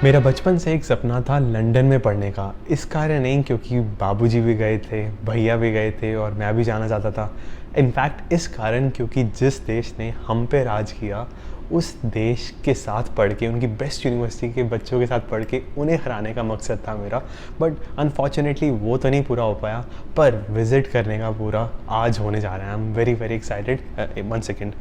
मेरा बचपन से एक सपना था लंदन में पढ़ने का। इस कारण नहीं क्योंकि बाबूजी भी गए थे, भैया भी गए थे और मैं भी जाना चाहता था। इनफैक्ट इस कारण क्योंकि जिस देश ने हम पे राज किया उस देश के साथ पढ़ के, उनकी बेस्ट यूनिवर्सिटी के बच्चों के साथ पढ़ के उन्हें हराने का मकसद था मेरा। बट अनफॉर्चुनेटली वो तो नहीं पूरा हो पाया, पर विज़िट करने का पूरा आज होने जा रहा है। I am very very excited. 1 second.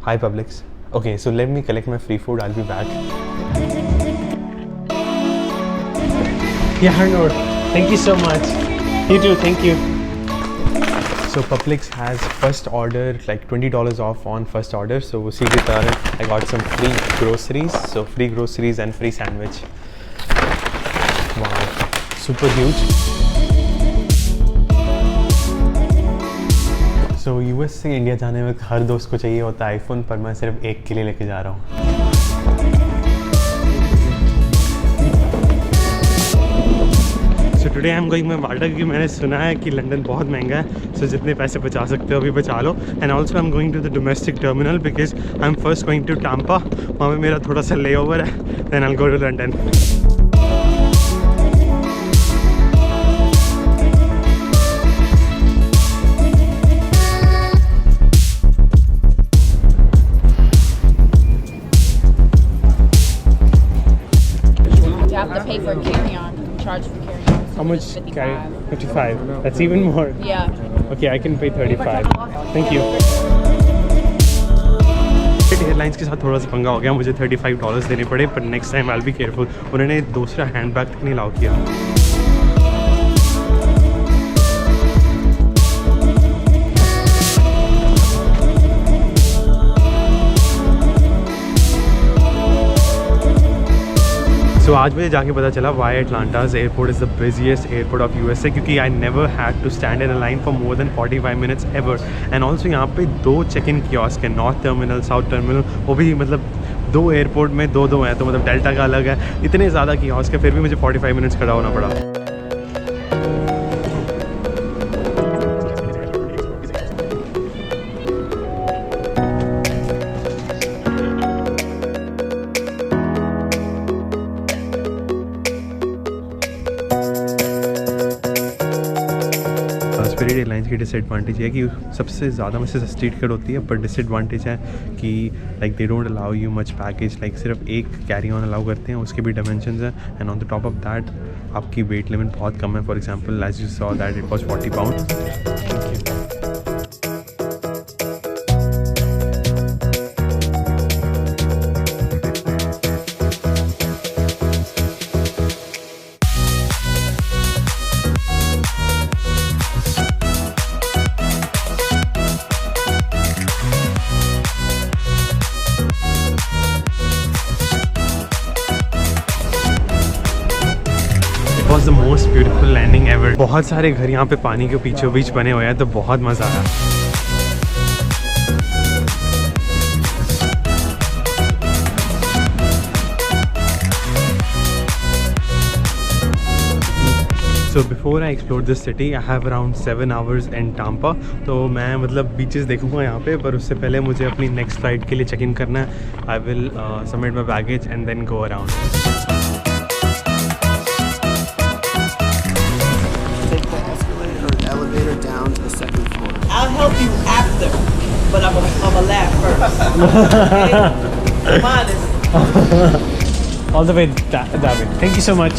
High publics. Okay, so let me collect my free food, I will be back. Yeah, Arnold. Thank you so much. You too, thank you. So Publix has first order like $20 off on first order. So उसी के कारण I got some free groceries. So free groceries and free sandwich. Wow, super huge. So US से India जाने में हर दोस्त को चाहिए होता है आईफोन, पर मैं सिर्फ एक के लिए लेके जा रहा हूँ। So today I am going my Malta क्योंकि मैंने सुना है कि लंदन बहुत महंगा है। सो जितने पैसे बचा सकते हो अभी बचा लो। And also I am going to the domestic terminal because I am first going to Tampa. वहाँ पे मेरा थोड़ा सा ले ओवर है, then I will go to London. Charge for carry-on. How much? 55. That's even more. Yeah. Okay, I can pay 35. Thank you. Airlines के साथ थोड़ा सा पंगा हो गया, मुझे $35 देने पड़े, पर next time I will be careful. उन्होंने दूसरा हैंड बैग तक नहीं अलाउ किया। तो आज मुझे जाके पता चला why Atlanta's airport is the busiest airport of USA, क्योंकि I never had to stand in a line for more than 45 minutes ever. And also यहाँ पे 2 चेक इन कियोस्क है, नॉर्थ टर्मिनल, साउथ टर्मिनल। वो भी मतलब 2 airport में 2 हैं, तो मतलब डेल्टा का अलग है। इतने ज़्यादा कियोस्क है, फिर भी मुझे 45 मिनट्स खड़ा होना पड़ा। स्पिरिट एयरलाइंस की डिसएडवांटेज है कि सबसे ज़्यादा मुझसे सस्ती टिकट होती है, पर डिसएडवांटेज है कि like they don't allow you much package. Like सिर्फ एक कैरी ऑन अलाउ करते हैं, उसके भी डायमेंशंस हैं। And on the top of that आपकी वेट लिमिट बहुत कम है। For example as you saw that it was 40 pound. was the most beautiful landing ever. बहुत सारे घर यहाँ पे पानी के बीचों बीच बने हुए हैं, तो बहुत मज़ा आया। So before I explore this city, I have around 7 hours in Tampa. तो मैं मतलब बीचेस देखूँगा यहाँ पे, पर उससे पहले मुझे अपनी नेक्स्ट फ्लाइट के लिए चेक इन करना है। I will submit my baggage and then go around. Elevator down to the 2nd floor. I'll help you after, but I'm a laugh first. Okay? I'm honest. All the way that way. Thank you so much.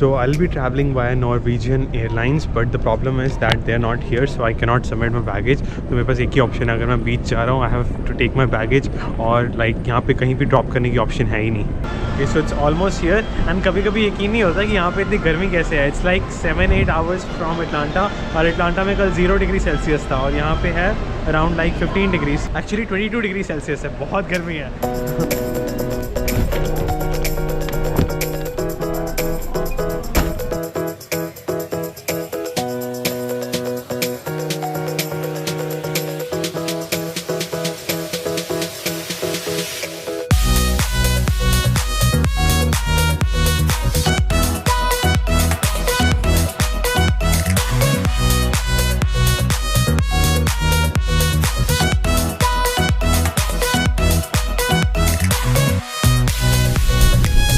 So I'll be traveling via Norwegian Airlines, but the problem is that they're not here, so I cannot submit my baggage. तो मेरे पास एक ही option है, अगर मैं बीच जा रहा हूँ I have to take my baggage, और लाइक यहाँ पे कहीं भी ड्रॉप करने की ऑप्शन है ही नहीं। Okay, so it's almost here, and कभी कभी यकीन नहीं होता कि यहाँ पे इतनी गर्मी कैसे है। It's like 7-8 hours from Atlanta, और अटलांटा में कल 0 डिग्री सेल्सियस था, और यहाँ पे है around like 15 degrees, actually 22 degree Celsius है। बहुत गर्मी है।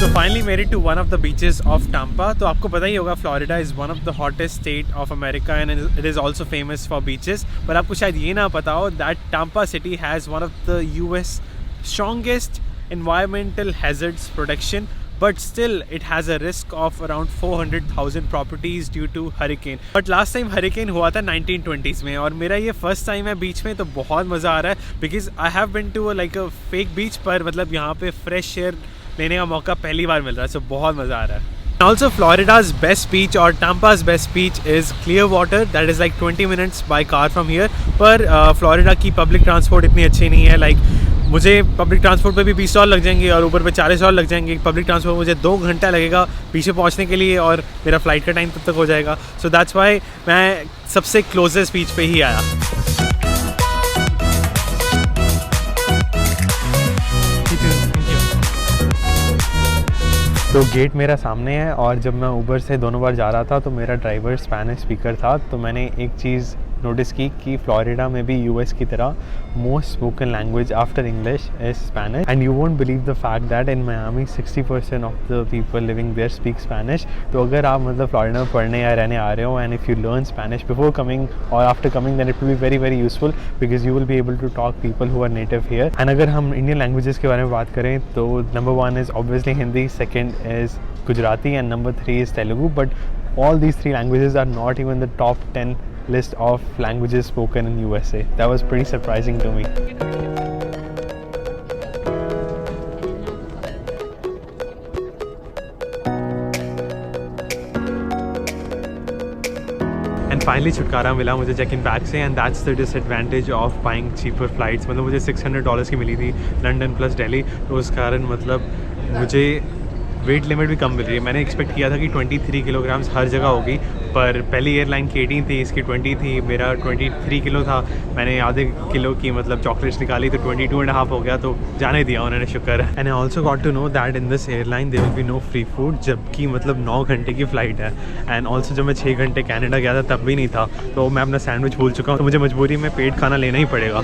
So finally made it to one of the beaches of Tampa. तो आपको पता ही होगा Florida is one of the hottest state of America and it is also famous for beaches. पर आपको शायद ये ना पता हो that Tampa city has one of the US strongest environmental hazards protection. But still it has a risk of around 400,000 properties due to hurricane. But last time hurricane हुआ था 1920s में और मेरा ये first time है बीच में, तो बहुत मज़ा आ रहा है because I have been to like a fake beach, पर मतलब यहाँ पे fresh air लेने का मौका पहली बार मिल रहा है, so बहुत मज़ा आ रहा है. Also Florida's best beach or Tampa's best beach is Clearwater, that is like 20 minutes by car from here. पर Florida की public transport इतनी अच्छी नहीं है. like मुझे पब्लिक ट्रांसपोर्ट पे भी $20 लग जाएंगे और ऊपर पे $40 लग जाएंगे. पब्लिक ट्रांसपोर्ट मुझे 2 घंटा लगेगा पीछे पहुंचने के लिए और मेरा फ़्लाइट का टाइम तब तक हो जाएगा. सो दैट्स वाई मैं सबसे क्लोजेस्ट बीच पे ही आया. तो गेट मेरा सामने है और जब मैं ऊबर से दोनों बार जा रहा था तो मेरा ड्राइवर स्पेनिश स्पीकर था. तो मैंने एक चीज़ नोटिस की कि फ्लोरिडा में भी यूएस की तरह most spoken language after English is Spanish. And you won't believe the fact that in Miami 60% of the people living there speak Spanish. तो अगर आप मतलब फ्लोरिडा में पढ़ने या रहने आ रहे हो and if you learn Spanish before coming और after coming then it will be very very useful because you will be able to talk people who are native here. And अगर हम इंडियन लैंग्वेजेस के बारे में बात करें तो number 1 is obviously Hindi, second is Gujarati and number 3 is Telugu. But all these 3 languages are not even the top 10 list of languages spoken in USA. That was pretty surprising to me. And finally छुटकारा मिला मुझे check in bag से. and that's the disadvantage of buying cheaper flights. मतलब मुझे $600 की मिली थी London plus Delhi. तो उस कारण मतलब मुझे वेट लिमिट भी कम मिल रही है. मैंने एक्सपेक्ट किया था कि 23 किलोग्राम्स हर जगह होगी, पर पहली एयरलाइन की 18 थी, इसकी 20 थी, मेरा 23 किलो था. मैंने आधे किलो की मतलब चॉकलेट्स निकाली तो 22.5 हो गया, तो जाने दिया उन्होंने, शुक्र है. And I also got to know that in this airline there will be no free food, जबकि मतलब 9 घंटे की फ़्लाइट है. एंड ऑल्सो जब मैं 6 घंटे कनाडा गया था तब भी नहीं था, तो मैं अपना सैंडविच भूल चुका हूँ. तो मुझे मजबूरी में पेट खाना लेना ही पड़ेगा.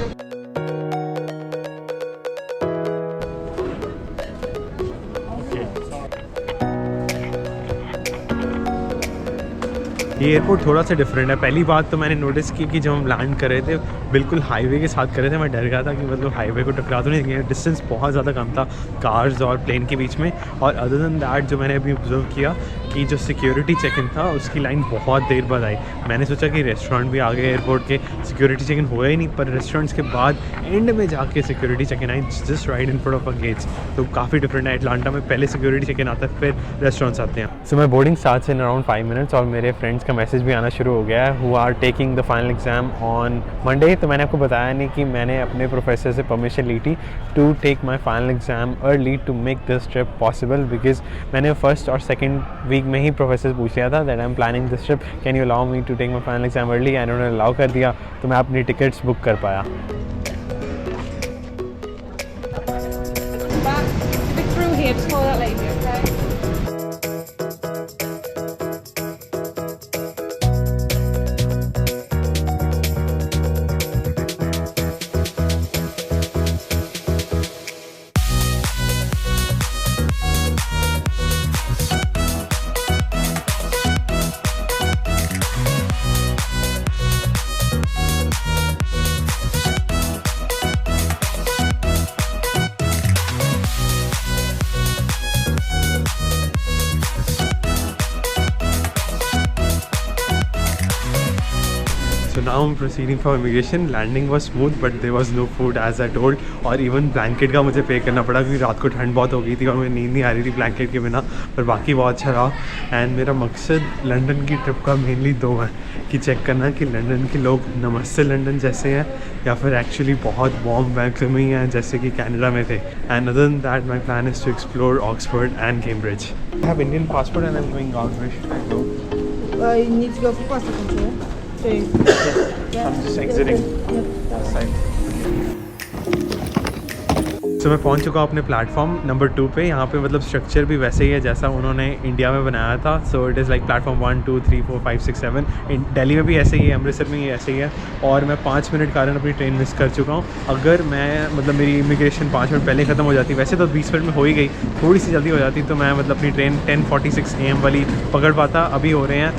ये एयरपोर्ट थोड़ा सा डिफरेंट है. पहली बात तो मैंने नोटिस की कि जब हम लैंड कर रहे थे बिल्कुल हाईवे के साथ कर रहे थे. मैं डर गया था कि मतलब हाईवे को टकरा तो नहीं गया. डिस्टेंस बहुत ज़्यादा कम था कार्स और प्लेन के बीच में. और अदर देन दैट जो मैंने अभी ऑब्जर्व किया कि जो सिक्योरिटी चेक इन था उसकी लाइन बहुत देर बाद आई. मैंने सोचा कि रेस्टोरेंट भी आ गए एयरपोर्ट के, सिक्योरिटी चेक इन हुआ ही नहीं, पर रेस्टोरेंट्स के बाद एंड में जाके security check in I just right in front of a gates. तो काफ़ी डिफरेंट है. अटलांटा में पहले सिक्योरिटी चेक इन आता है फिर रेस्टोरेंट्स आते हैं. सो मैं boarding starts in around 5 minutes और मेरे फ्रेंड्स का मैसेज भी आना शुरू हो गया है who are taking the final exam on Monday. तो मैंने आपको बताया नहीं कि मैंने अपने प्रोफेसर से परमिशन ली थी to take my final exam early to make this trip possible. Because मैंने फर्स्ट और सेकेंड वीक में ही प्रोफेसर पूछ लिया था that I am planning this trip, can you allow me to take my final exam early. And उन्होंने allow कर दिया तो मैं अपनी टिकट्स बुक कर पाया. Back, big through here, just follow that lady, okay? So now I'm proceeding for immigration. Landing was smooth but there was no food as I told. और even blanket का मुझे पे करना पड़ा क्योंकि रात को ठंड बहुत हो गई थी और मुझे नींद नहीं आ रही थी ब्लैंकेट के बिना. पर बाकी बहुत अच्छा रहा. एंड मेरा मकसद लंदन की ट्रिप का मेनली 2 है कि चेक करना कि लंदन के लोग नमस्ते लंदन जैसे हैं या फिर एक्चुअली बहुत वार्म वेलकमिंग हैं जैसे कि कनाडा में थे. And other than that my plan is to explore Oxford and Cambridge. I have Indian passport and I am going out. Where should I go? You need to go for passport control. I'm just exiting. Yeah, that's Side. तो मैं पहुंच चुका हूँ अपने platform number 2 पे। यहाँ पे मतलब स्ट्रक्चर भी वैसे ही है जैसा उन्होंने इंडिया में बनाया था। So it is like platform 1 2 3 4 5 6 7। Delhi में भी ऐसे ही है, अमृतसर में ही ऐसे ही है। और मैं 5 मिनट कारण अपनी ट्रेन मिस कर चुका हूँ। अगर मैं मतलब मेरी इमिग्रेशन 5 मिनट पहले ख़त्म हो जाती, वैसे तो 20 मिनट में हो ही गई, थोड़ी सी जल्दी हो जाती तो मैं मतलब अपनी ट्रेन 10:46 AM वाली पकड़ पाता। अभी हो रहे हैं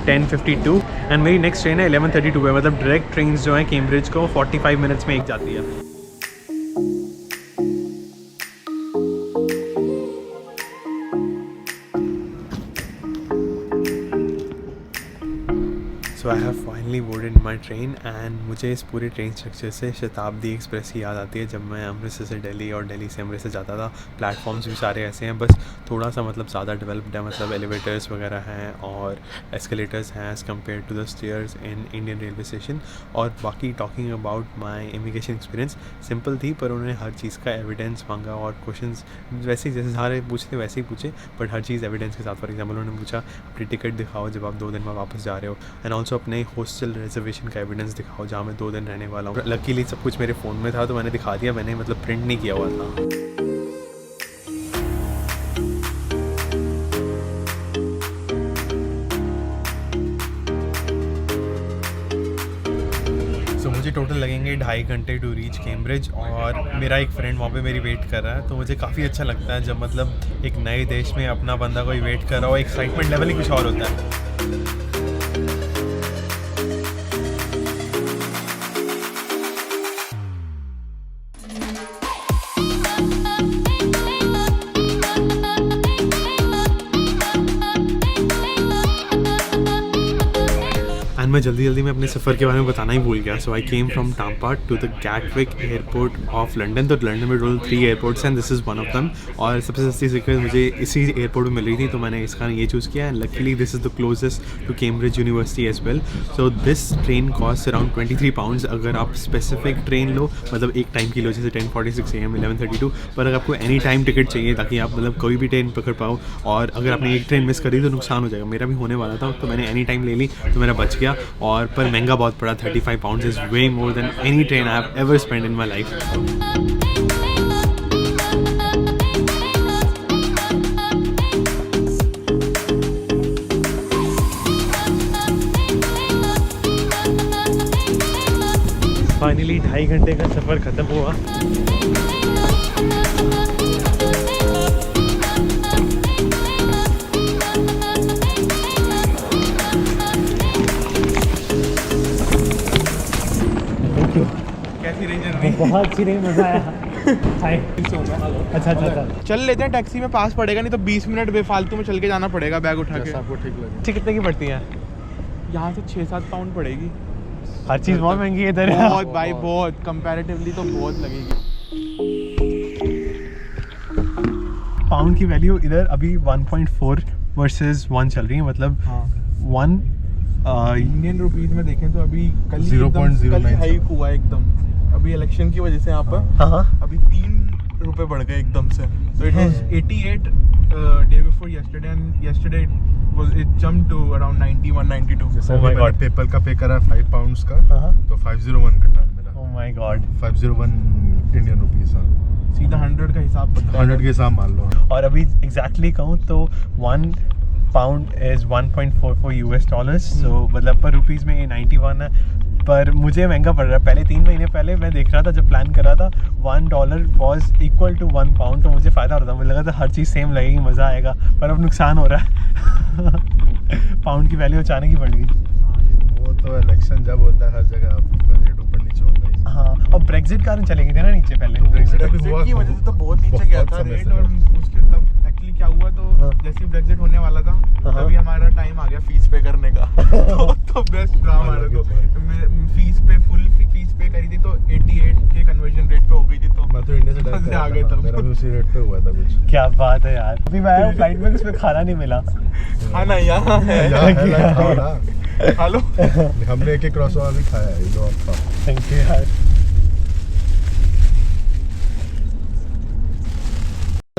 10:52 एंड मेरी नेक्स्ट ट्रेन है 11:32 पे। मतलब डायरेक्ट ट्रेन जो है कैम्ब्रिज को 45 मिनट्स में एक जाती है। So I have finally boarded my train and मुझे इस पूरे ट्रेन स्ट्रक्चर से शताब्दी एक्सप्रेस की याद आती है जब मैं अमृतसर से दिल्ली और दिल्ली से अमृतसर जाता था। प्लेटफॉर्म्स भी सारे ऐसे हैं, बस थोड़ा सा मतलब ज़्यादा डेवलप्ड है, मतलब एलिवेटर्स वगैरह हैं और एस्केलेटर्स हैं as compare to the stairs in Indian railway station. और बाकी talking about my immigration experience simple थी, पर उन्होंने हर चीज़ का एविडेंस मांगा और क्वेश्चंस वैसे ही जैसे सारे पूछते वैसे ही पूछे, बट हर चीज़ एविडेंस के साथ। फॉर एग्जाम्पल उन्होंने पूछा अपनी टिकट दिखाओ जब आप 2 दिन में वापस जा रहे हो, एंड ऑल्सो अपने हॉस्टल रिजर्वेशन का एविडेंस दिखाओ जहाँ मैं 2 दिन रहने वाला हूँ। लकीली सब कुछ मेरे फ़ोन में था तो मैंने दिखा दिया, मैंने मतलब प्रिंट नहीं किया हुआ था। मुझे टोटल लगेंगे 2.5 घंटे टू रीच कैम्ब्रिज और मेरा एक फ्रेंड वहाँ पे मेरी वेट कर रहा है। तो मुझे काफ़ी अच्छा लगता है जब मतलब एक नए देश में अपना बंदा कोई वेट कर रहा हो। एक्साइटमेंट लेवल ही कुछ और होता है। मैं जल्दी में अपने सफ़र के बारे में बताना ही भूल गया। So I came from Tampa to the Gatwick airport of London. तो लंदन में टोटल 3 एयरपोर्ट्स हैं, this is one of them. और सबसे सस्ती टिकट मुझे इसी एयरपोर्ट में मिल रही थी तो मैंने इसका ये चूज़ किया। And luckily this is the closest to Cambridge university as well. So this train cost around 23 pounds अगर आप स्पेसिफिक ट्रेन लो, मतलब एक टाइम की लो जैसे 10:46 AM 11:32। पर अगर आपको एनी टाइम टिकट चाहिए ताकि आप मतलब कोई भी ट्रेन पकड़ पाओ, और अगर आपने एक ट्रेन मिस करी तो नुकसान हो जाएगा। मेरा भी होने वाला था तो मैंने एनी टाइम ले ली तो मेरा बच गया। और पर महंगा बहुत पड़ा। 35 pounds is way more than any train I have ever spend in my life. Finally 2.5 घंटे का सफ़र ख़त्म हुआ। बहुत अच्छी रही, मज़ा आया। अच्छा चल लेते हैं टैक्सी में, पास पड़ेगा, नहीं तो 20 मिनट बेफालतू में चल के जाना पड़ेगा बैग उठा के। आपको ठीक लगे। कितने की पड़ती है? यहाँ से 6-7 पाउंड पड़ेगी। हर चीज़ बहुत महंगी है इधर। बहुत भाई, बहुत कंपैरेटिवली तो बहुत लगेगी। पाउंड की वैल्यू इधर अभी 1.4 वर्सेस 1 चल रही है, मतलब 1 इंडियन रुपीज में देखें तो अभी कल 0.09 हाइक हुआ एकदम। अभी इलेक्शन की वजह से यहाँ पर अभी 3 रुपए बढ़ गए एकदम से। तो it was 88 day before yesterday and yesterday it jumped to around 91 92। जैसे मैंने पेपल का पे करा 5 पाउंड्स का, तो 501 कटा है मेरा। Oh my God, 501 Indian rupees. सीधा 100 का हिसाब पता 100 के हिसाब मान लो। और अभी एग्जैक्टली कहूँ तो 1 पाउंड इज़ 1.44 US डॉलर्स। सो मतलब पर रुपीज़ में ये 91 है, पर मुझे महंगा पड़ रहा है। पहले 3 महीने पहले मैं देख रहा था जब प्लान कर रहा था $1 वॉज इक्वल टू 1 पाउंड, तो मुझे फ़ायदा हो रहा था। मुझे लगा था हर चीज़ सेम लगेगी, मज़ा आएगा, पर अब नुकसान हो रहा है। पाउंड की वैल्यू अचानक ही बढ़ गई। वो तो इलेक्शन जब होता है हर जगह रेट ऊपर नीचे होगा ही। हाँ, और ब्रेक्जिट कारण चलेगी थी ना नीचे पहले। ब्रेक्जिट की वजह से तो बहुत नीचे गया था रेट। और उसके तब एक्चुअली क्या हुआ, तो जैसे ब्रेक्जिट होने वाला था तभी हमारा टाइम आ गया फीस पे करने का। तो बेस्ट रहा हमारा। तो फुल फीस पे करी थी तो 88 के कन्वर्जन रेट पे हो गई थी। तो मैं तो इंडिया से डायरेक्ट आ गया था, मेरा भी उसी रेट पे हुआ था कुछ। क्या बात है यार। अभी मैं आया फ्लाइट में, उसमें खाना नहीं मिला। खाना यहाँ है, हेलो। हमने एक क्रॉसओवर भी खाया है, जो आपका। थैंक यू यार।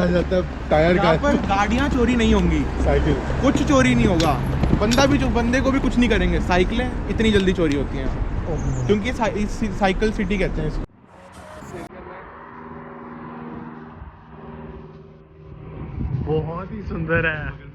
जाता है टायर का। यहाँ पर गाड़ियाँ चोरी नहीं होंगी, साइकिल कुछ चोरी नहीं होगा। बंदे को भी कुछ नहीं करेंगे। साइकिलें इतनी जल्दी चोरी होती हैं क्योंकि साइकिल सिटी कहते हैं इसको। सुंदर है।